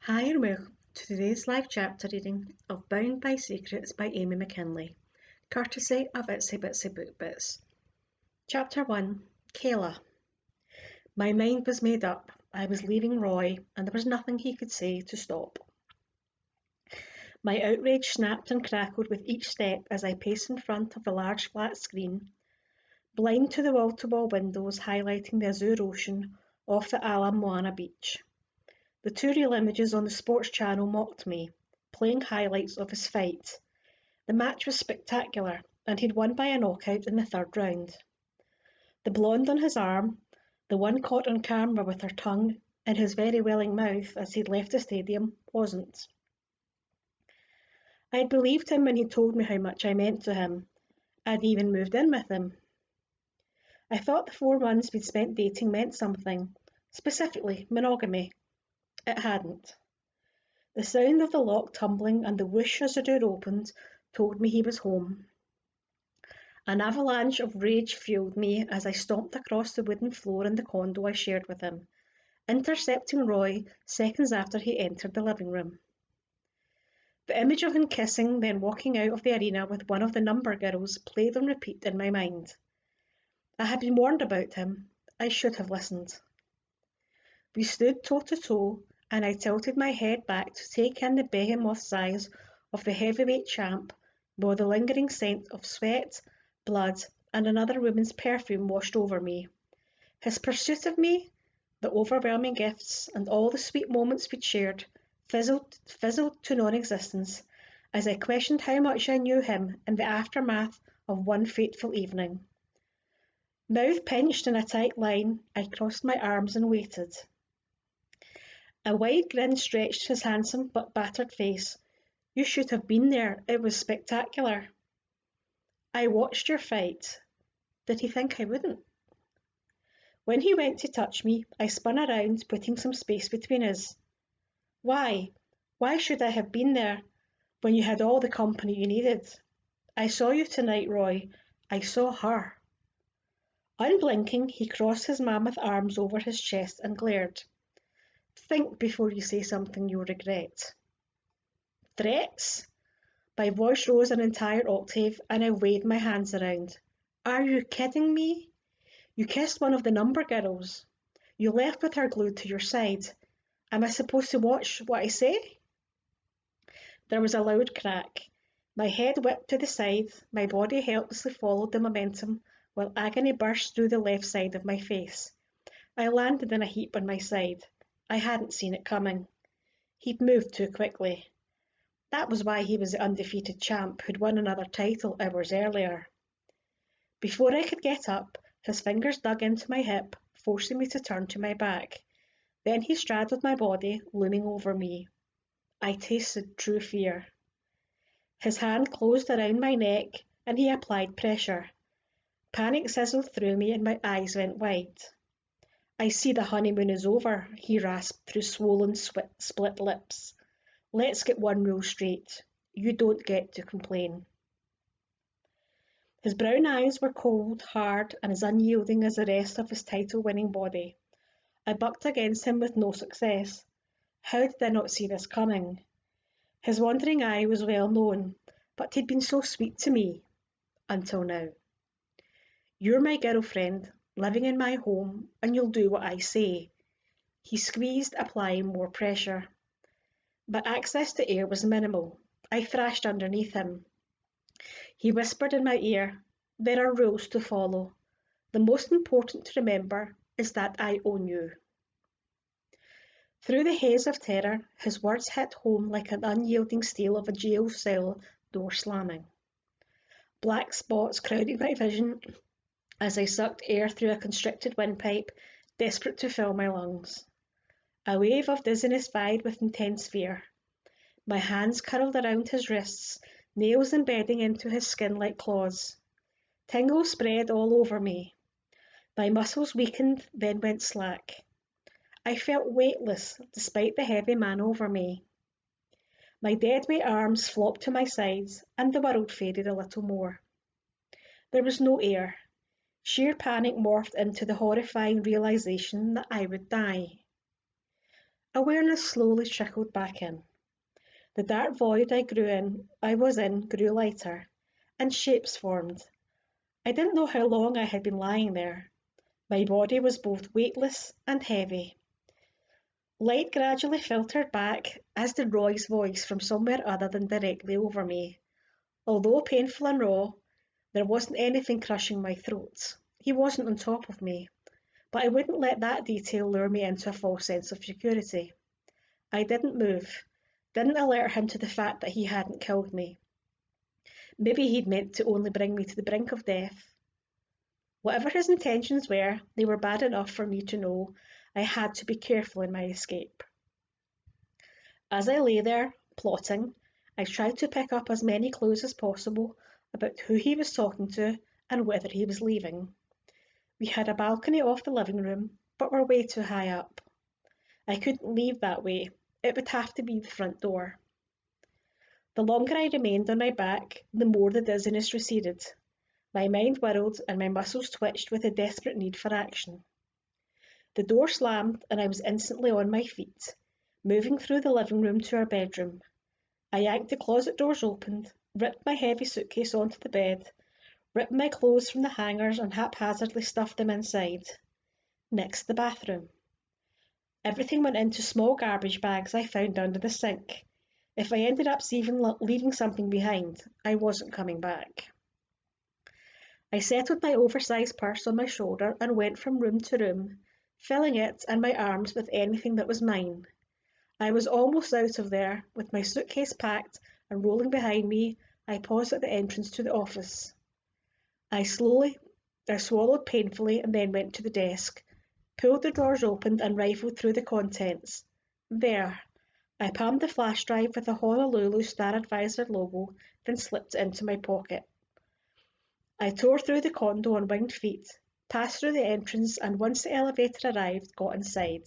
Hi and welcome to today's live chapter reading of Bound by Secrets by Amy McKinley, courtesy of Itsy Bitsy Book Bits. Chapter 1, Kayla. My mind was made up. I was leaving Roy, and there was nothing he could say to stop. My outrage snapped and crackled with each step as I paced in front of the large flat screen, blind to the wall-to-wall windows highlighting the azure ocean off the Ala Moana beach. The two real images on the sports channel mocked me, playing highlights of his fight. The match was spectacular, and he'd won by a knockout in the third round. The blonde on his arm, the one caught on camera with her tongue in his very welling mouth as he'd left the stadium, wasn't. I'd believed him when he told me how much I meant to him. I'd even moved in with him. I thought the 4 months we'd spent dating meant something, specifically monogamy. It hadn't. The sound of the lock tumbling and the whoosh as the door opened told me he was home. An avalanche of rage fueled me as I stomped across the wooden floor in the condo I shared with him, intercepting Roy seconds after he entered the living room. The image of him kissing, then walking out of the arena with one of the number girls played on repeat in my mind. I had been warned about him. I should have listened. We stood toe to toe, and I tilted my head back to take in the behemoth's eyes of the heavyweight champ, while the lingering scent of sweat, blood, and another woman's perfume washed over me. His pursuit of me, the overwhelming gifts, and all the sweet moments we'd shared fizzled to non-existence as I questioned how much I knew him in the aftermath of one fateful evening. Mouth pinched in a tight line, I crossed my arms and waited. A wide grin stretched his handsome but battered face. You should have been there. It was spectacular. I watched your fight. Did he think I wouldn't? When he went to touch me, I spun around, putting some space between us. Why? Why should I have been there when you had all the company you needed? I saw you tonight, Roy. I saw her. Unblinking, he crossed his mammoth arms over his chest and glared. Think before you say something you'll regret. Threats? My voice rose an entire octave and I waved my hands around. Are you kidding me? You kissed one of the number girls. You left with her glued to your side. Am I supposed to watch what I say? There was a loud crack. My head whipped to the side, my body helplessly followed the momentum while agony burst through the left side of my face. I landed in a heap on my side. I hadn't seen it coming. He'd moved too quickly. That was why he was the undefeated champ who'd won another title hours earlier. Before I could get up, his fingers dug into my hip, forcing me to turn to my back. Then he straddled my body, looming over me. I tasted true fear. His hand closed around my neck, and he applied pressure. Panic sizzled through me and my eyes went wide. I see the honeymoon is over, he rasped through swollen, split lips. Let's get one rule straight. You don't get to complain. His brown eyes were cold, hard, and as unyielding as the rest of his title-winning body. I bucked against him with no success. How did I not see this coming? His wandering eye was well known, but he'd been so sweet to me. Until now. You're my girlfriend, living in my home, and you'll do what I say. He squeezed, applying more pressure. But access to air was minimal. I thrashed underneath him. He whispered in my ear, there are rules to follow. The most important to remember is that I own you. Through the haze of terror, his words hit home like an unyielding steel of a jail cell door slamming. Black spots crowded my vision as I sucked air through a constricted windpipe, desperate to fill my lungs. A wave of dizziness vied with intense fear. My hands curled around his wrists, nails embedding into his skin like claws. Tingles spread all over me. My muscles weakened, then went slack. I felt weightless, despite the heavy man over me. My deadweight arms flopped to my sides, and the world faded a little more. There was no air. Sheer panic morphed into the horrifying realization that I would die. Awareness slowly trickled back in. The dark void I was in grew lighter, and shapes formed. I didn't know how long I had been lying there. My body was both weightless and heavy. Light gradually filtered back, as did Roy's voice from somewhere other than directly over me. Although painful and raw, there wasn't anything crushing my throat. He wasn't on top of me, but I wouldn't let that detail lure me into a false sense of security. I didn't move, didn't alert him to the fact that he hadn't killed me. Maybe he'd meant to only bring me to the brink of death. Whatever his intentions were, they were bad enough for me to know I had to be careful in my escape. As I lay there, plotting, I tried to pick up as many clues as possible about who he was talking to and whether he was leaving. We had a balcony off the living room, but were way too high up. I couldn't leave that way. It would have to be the front door. The longer I remained on my back, the more the dizziness receded. My mind whirled and my muscles twitched with a desperate need for action. The door slammed and I was instantly on my feet, moving through the living room to our bedroom. I yanked the closet doors open, ripped my heavy suitcase onto the bed, ripped my clothes from the hangers and haphazardly stuffed them inside. Next, the bathroom. Everything went into small garbage bags I found under the sink. If I ended up leaving something behind, I wasn't coming back. I settled my oversized purse on my shoulder and went from room to room, filling it and my arms with anything that was mine. I was almost out of there. With my suitcase packed and rolling behind me, I paused at the entrance to the office. I swallowed painfully and then went to the desk, pulled the drawers open and rifled through the contents. There. I palmed the flash drive with the Honolulu Star Advisor logo, then slipped it into my pocket. I tore through the condo on winged feet, passed through the entrance, and once the elevator arrived, got inside.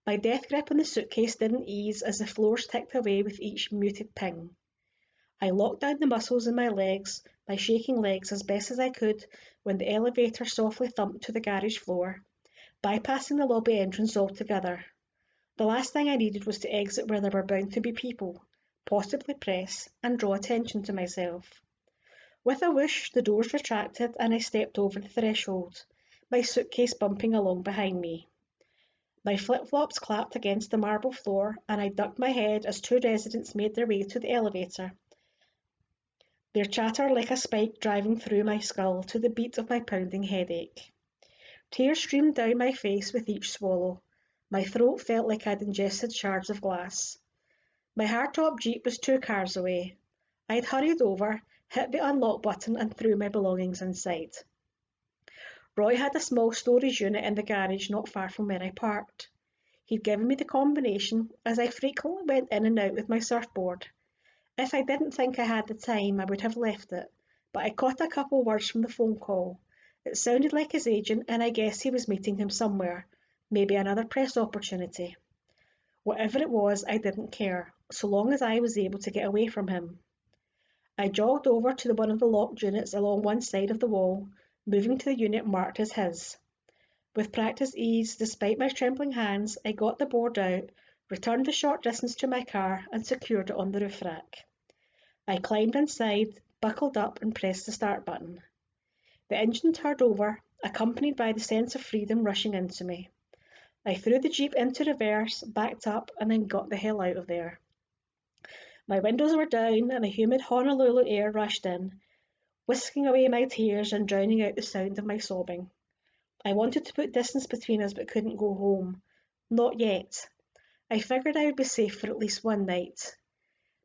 My death grip on the suitcase didn't ease as the floors ticked away with each muted ping. I locked down the muscles in my legs by shaking legs as best as I could when the elevator softly thumped to the garage floor, bypassing the lobby entrance altogether. The last thing I needed was to exit where there were bound to be people, possibly press, and draw attention to myself. With a whoosh, the doors retracted and I stepped over the threshold, my suitcase bumping along behind me. My flip-flops clapped against the marble floor and I ducked my head as two residents made their way to the elevator, their chatter like a spike driving through my skull to the beat of my pounding headache. Tears streamed down my face with each swallow. My throat felt like I'd ingested shards of glass. My hardtop Jeep was 2 cars away. I'd hurried over, hit the unlock button and threw my belongings inside. Roy had a small storage unit in the garage not far from where I parked. He'd given me the combination, as I frequently went in and out with my surfboard. If I didn't think I had the time, I would have left it, but I caught a couple words from the phone call. It sounded like his agent, and I guessed he was meeting him somewhere, maybe another press opportunity. Whatever it was, I didn't care, so long as I was able to get away from him. I jogged over to one of the locked units along one side of the wall, moving to the unit marked as his. With practiced ease, despite my trembling hands, I got the board out, returned the short distance to my car, and secured it on the roof rack. I climbed inside, buckled up, and pressed the start button. The engine turned over, accompanied by the sense of freedom rushing into me. I threw the Jeep into reverse, backed up, and then got the hell out of there. My windows were down and the humid Honolulu air rushed in, whisking away my tears and drowning out the sound of my sobbing. I wanted to put distance between us but couldn't go home. Not yet. I figured I would be safe for at least one night.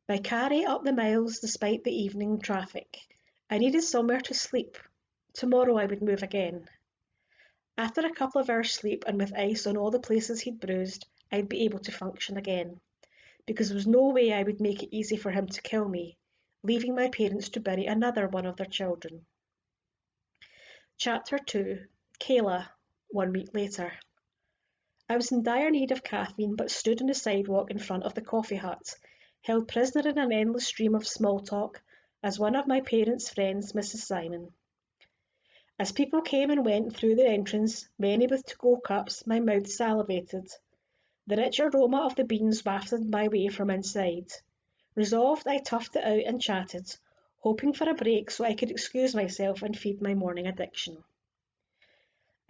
My car ate up the miles despite the evening traffic. I needed somewhere to sleep. Tomorrow I would move again. After a couple of hours' sleep and with ice on all the places he'd bruised, I'd be able to function again. Because there was no way I would make it easy for him to kill me, leaving my parents to bury another one of their children. Chapter 2. Kayla, 1 week later. I was in dire need of caffeine but stood on the sidewalk in front of the coffee hut, held prisoner in an endless stream of small talk as one of my parents' friends, Mrs. Simon. As people came and went through the entrance, many with to-go cups, my mouth salivated. The rich aroma of the beans wafted my way from inside. Resolved, I toughed it out and chatted, hoping for a break so I could excuse myself and feed my morning addiction.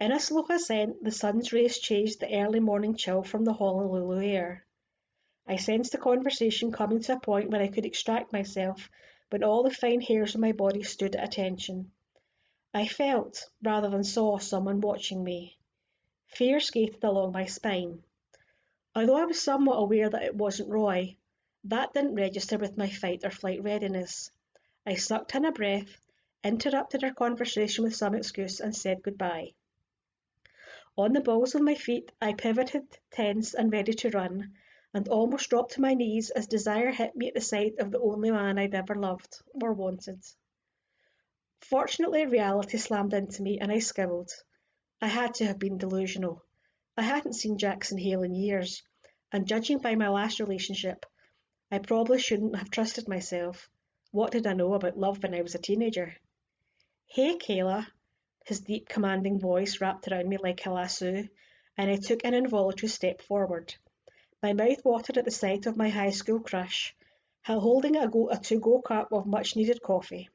In a slow ascent, the sun's rays chased the early morning chill from the Honolulu air. I sensed the conversation coming to a point where I could extract myself when all the fine hairs on my body stood at attention. I felt, rather than saw, someone watching me. Fear skated along my spine. Although I was somewhat aware that it wasn't Roy, that didn't register with my fight or flight readiness. I sucked in a breath, interrupted our conversation with some excuse, and said goodbye. On the balls of my feet, I pivoted, tense and ready to run, and almost dropped to my knees as desire hit me at the sight of the only man I'd ever loved or wanted. Fortunately, reality slammed into me and I skivelled. I had to have been delusional. I hadn't seen Jackson Hale in years, and judging by my last relationship, I probably shouldn't have trusted myself. What did I know about love when I was a teenager? Hey, Kayla, his deep, commanding voice wrapped around me like a lasso, and I took an involuntary step forward. My mouth watered at the sight of my high school crush, holding a to-go cup of much-needed coffee.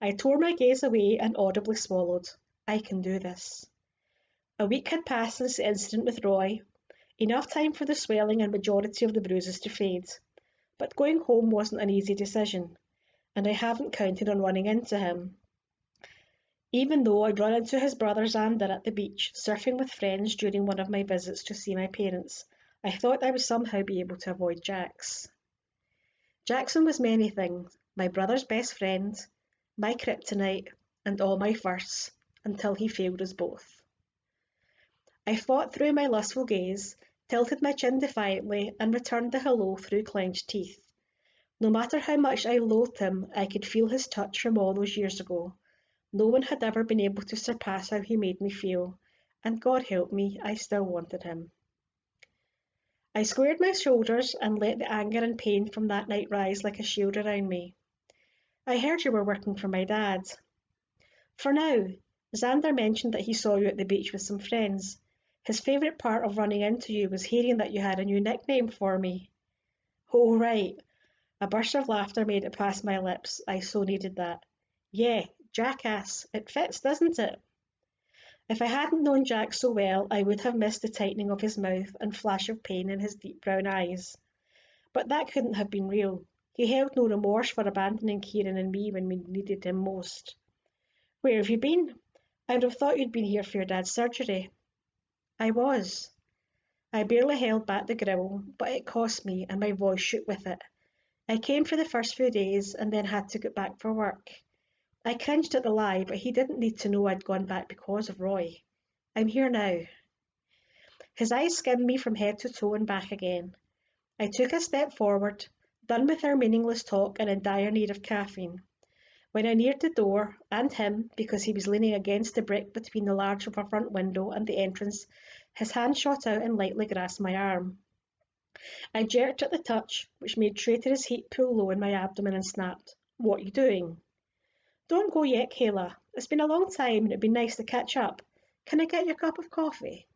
I tore my gaze away and audibly swallowed. I can do this. A week had passed since the incident with Roy, enough time for the swelling and majority of the bruises to fade. But going home wasn't an easy decision, and I haven't counted on running into him. Even though I'd run into his brother Xander at the beach, surfing with friends during one of my visits to see my parents, I thought I would somehow be able to avoid Jax. Jackson was many things, my brother's best friend, my kryptonite, and all my firsts, until he failed us both. I fought through my lustful gaze, tilted my chin defiantly, and returned the hello through clenched teeth. No matter how much I loathed him, I could feel his touch from all those years ago. No one had ever been able to surpass how he made me feel, and God help me, I still wanted him. I squared my shoulders and let the anger and pain from that night rise like a shield around me. I heard you were working for my dad. For now, Xander mentioned that he saw you at the beach with some friends. His favourite part of running into you was hearing that you had a new nickname for me. Oh, right. A burst of laughter made it past my lips. I so needed that. Yeah, jackass. It fits, doesn't it? If I hadn't known Jack so well, I would have missed the tightening of his mouth and flash of pain in his deep brown eyes. But that couldn't have been real. He held no remorse for abandoning Kieran and me when we needed him most. Where have you been? I would have thought you'd been here for your dad's surgery. I was. I barely held back the growl, but it cost me, and my voice shook with it. I came for the first few days and then had to get back for work. I cringed at the lie, but he didn't need to know I'd gone back because of Roy. I'm here now. His eyes skimmed me from head to toe and back again. I took a step forward, done with our meaningless talk and in dire need of caffeine. When I neared the door, and him, because he was leaning against the brick between the large of a front window and the entrance, his hand shot out and lightly grasped my arm. I jerked at the touch, which made traitorous heat pull low in my abdomen and snapped. What are you doing? Don't go yet, Kayla. It's been a long time and it'd be nice to catch up. Can I get you a cup of coffee?